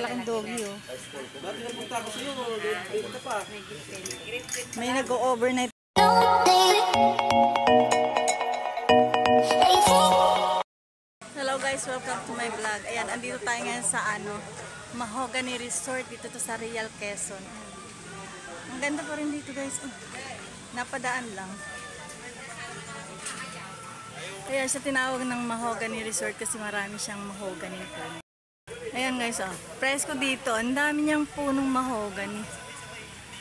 napakalaking doggy, oh. Dati napunta ako sa'yo, date ka pa. May nag-overnight. Hello guys, welcome to my vlog. Ayan, andito tayo ngayon sa Mahogany Resort dito to sa Real Quezon. Ang ganda pa rin dito guys. Napadaan lang. Kaya siya tinawag ng Mahogany Resort kasi marami siyang mahogany po. Ayan guys, presko dito. Ang dami niyang punong mahogany.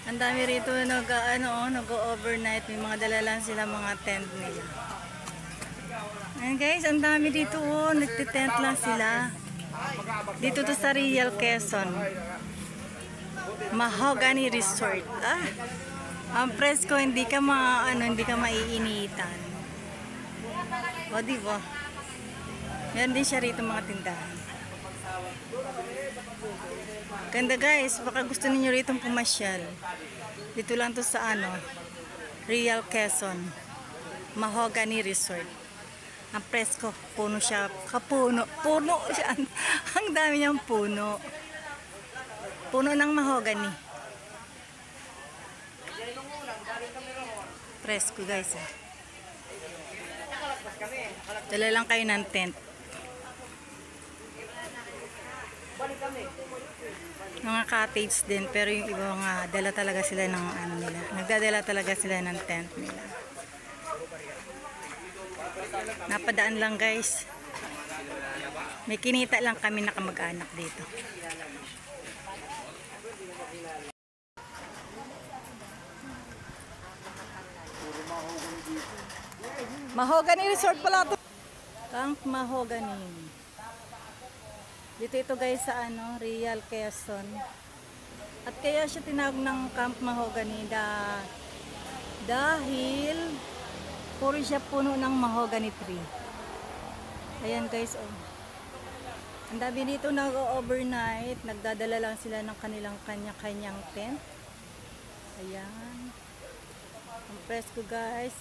Ang dami rito nag-overnight. May mga dalalan sila mga tent nila. Ayan guys, ang dami dito. Nagtitent lang sila. Dito to sa Real Quezon. Mahogany Resort. Ang presko, hindi ka maiinitan. O, diba? Yan din siya rito mga tindahan. Ganda guys, baka gusto niyo rito pumasyal. Dito lang to sa Real Quezon. Mahogany Resort. Ang presko, puno siya. Kapuno. Puno siya. Ang dami niyang puno. Puno ng mahogany. Presko guys. Dala lang kayo ng tent. Mga cottage din, pero yung iba mga dala talaga sila ng nila. Nagdadala talaga sila ng tent nila. Napadaan lang guys. May kinita lang kami na kamag-anak dito. Mahogany Resort pala to. Camp Mahogany. Dito ito guys sa Real Quezon. At kaya siya tinawag ng Camp Mahogany dahil puro siya puno ng mahogany tree. Ayan guys, ang dami dito nag-overnight. Nagdadala lang sila ng kanilang kanya-kanyang tent. Ayan. Ang presko guys.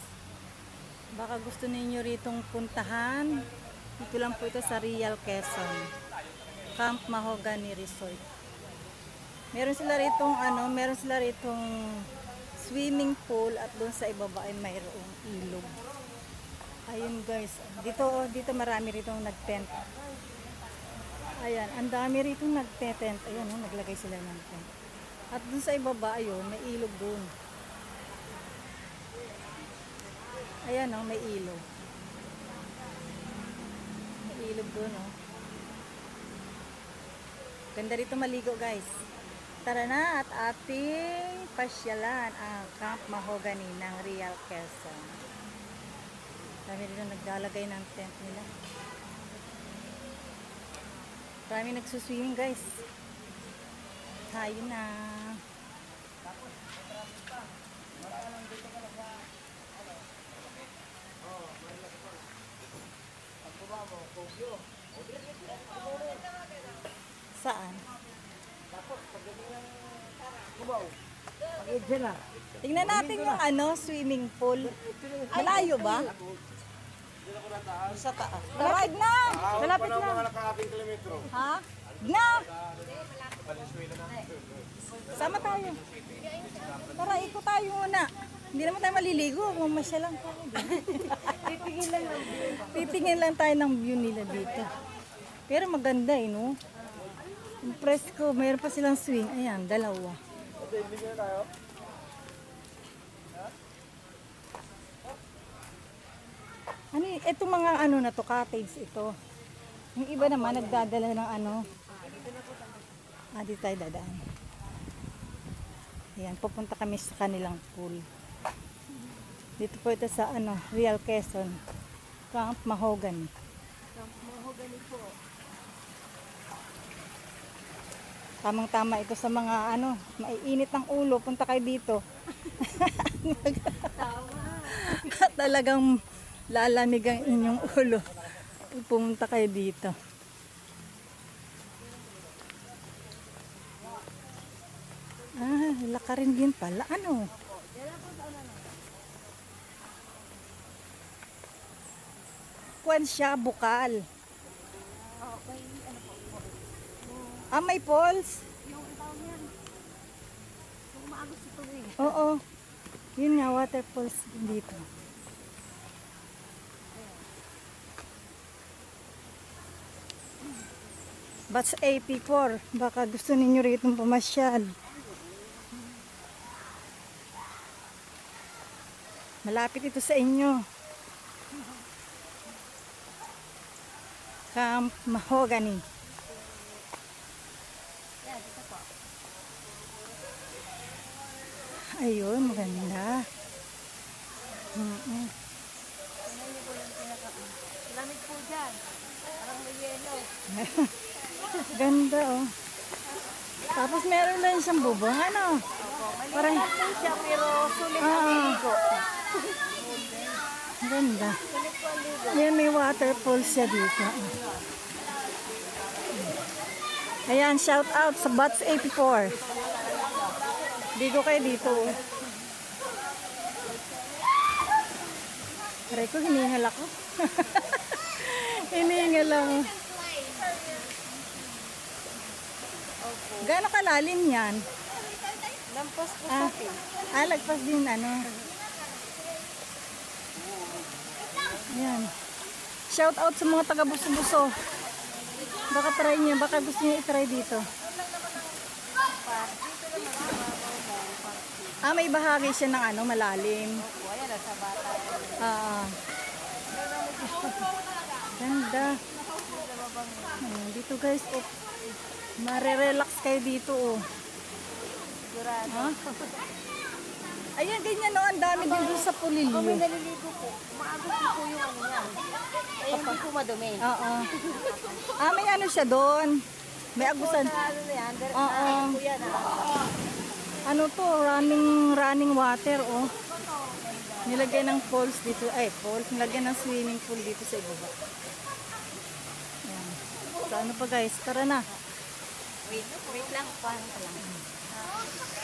Baka gusto ninyo ritong puntahan. Dito lang po ito sa Real Quezon. Camp Mahogany Resort. Meron sila ritong swimming pool at doon sa ibaba ay mayroong ilog. Ayun guys. Dito marami ritong nag-tent. Ayan, ang dami ritong nag-tent. Ayan, naglagay sila ng tent. At doon sa ibaba, ayun, may ilog doon. Ayan may ilog. May ilog doon Ganda rito maligo guys. Tara na at ating pasyalan ang Camp Mahogany ng Real Quezon. Dami dito naglalagay ng tent nila. Marami nagsuswimming guys. Tayo na. Saan? Tingnan natin yung swimming pool. Malayo ba? Sa taas. Malapit na! Malapit na! Ha? Na! Sama tayo. Tara, ikot tayo muna. Hindi naman tayo maliligo. Mamasya lang tayo. Titingin lang tayo ng view nila dito. Pero maganda no? Yung presko, mayroon pa silang swing. Ayan, dalawa. Ito mga na to, cottage ito. Yung iba naman nagdadala ng dito tayo dadaan. Ayan, pupunta kami sa kanilang pool. Dito po ito sa Real Quezon. Camp Mahogany. Camp Mahogany po. Tamang-tama ito sa mga maiinit ng ulo. Punta kayo dito. Talagang lalamig ang inyong ulo. Pumunta kayo dito. Lakarin din pala. Kwan siya, bukal. Okay, ano po? Ah, may falls? Yung tawag yan. Yung umaagos sa tubig. Oo. Yun nga, waterfalls dito. Batch 84. Baka gusto ninyo rito pumasyal. Malapit ito sa inyo. Camp Mahogany. Yan, dito po. Ayun, maganda. Mm-mm. Tingnan niyo po yung pinaka... Lamig po dyan. Parang may yelo. Ganda oh. Tapos meron lang siyang bubong. Ano? Parang, Maliit po siya pero sulit ang Ah. ligo. ganda. Sulit po ang ligo. Yan, may waterfall siya dito. Ayan, shout out sa Bats 84. Digo kayo dito. oh. Aray ko, hiningal ako. Hiningal lang. Gaano kalalim yan? Lampas po Ah, sa atin. lagpas din ano. Yan. Shout out sa mga taga Buso-Buso. Baka try niyo, baka gusto niyo i-try dito. Ah, may bahagi siya ng ano, malalim. Opo, ayan na sa bata. Ah. Ganda. Dito guys, oh. Mare-relax kayo dito, oh. Sigurado. Ha? Ayan, ganyan, oh. Ang dami din doon sa Ako may Pulilio. naliligo po. Umaagos din po yung ano niya. Kaya hindi po madumi. Oo. Ah, may ano siya doon. May agusan. Sa ano na yan, direct Oo. na po yan. Ano to, running water, oh. Nilagyan ng falls dito. Ay, falls. Nilagyan ng swimming pool dito sa ibaba. Ayan. So, ano pa guys? Tara na. Wait lang. Paano ka lang?